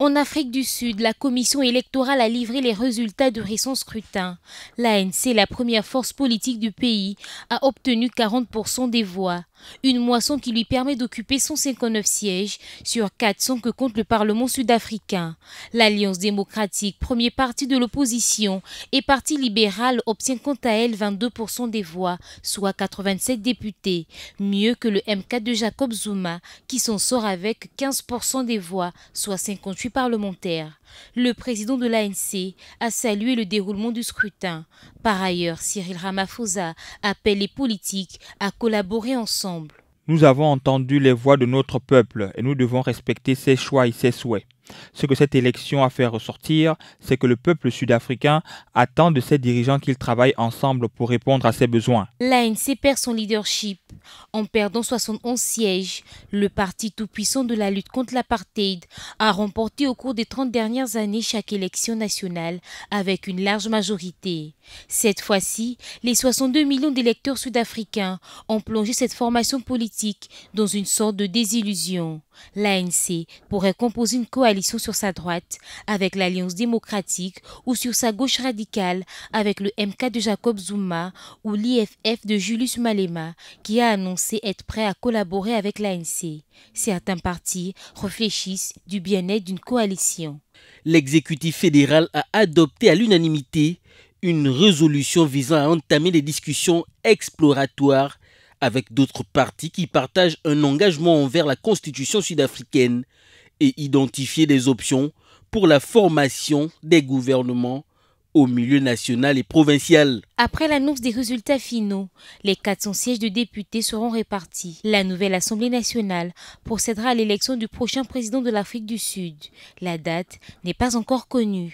En Afrique du Sud, la commission électorale a livré les résultats du récent scrutin. L'ANC, la première force politique du pays, a obtenu 40% des voix. Une moisson qui lui permet d'occuper 159 sièges sur 400 que compte le Parlement sud-africain. L'Alliance démocratique, premier parti de l'opposition, et Parti libéral obtient quant à elle 22% des voix, soit 87 députés. Mieux que le M4 de Jacob Zuma, qui s'en sort avec 15% des voix, soit 58 parlementaires. Le président de l'ANC a salué le déroulement du scrutin. Par ailleurs, Cyril Ramaphosa appelle les politiques à collaborer ensemble. Nous avons entendu les voix de notre peuple et nous devons respecter ses choix et ses souhaits. Ce que cette élection a fait ressortir, c'est que le peuple sud-africain attend de ses dirigeants qu'ils travaillent ensemble pour répondre à ses besoins. L'ANC perd son leadership. En perdant 71 sièges, le parti tout-puissant de la lutte contre l'apartheid a remporté au cours des 30 dernières années chaque élection nationale avec une large majorité. Cette fois-ci, les 62 millions d'électeurs sud-africains ont plongé cette formation politique dans une sorte de désillusion. L'ANC pourrait composer une coalition sur sa droite avec l'Alliance démocratique ou sur sa gauche radicale avec le MK de Jacob Zuma ou l'IFF de Julius Malema qui a annoncé être prêt à collaborer avec l'ANC. Certains partis réfléchissent du bien-être d'une coalition. L'exécutif fédéral a adopté à l'unanimité une résolution visant à entamer des discussions exploratoires avec d'autres partis qui partagent un engagement envers la constitution sud-africaine et identifier des options pour la formation des gouvernements au milieu national et provincial. Après l'annonce des résultats finaux, les 400 sièges de députés seront répartis. La nouvelle Assemblée nationale procédera à l'élection du prochain président de l'Afrique du Sud. La date n'est pas encore connue.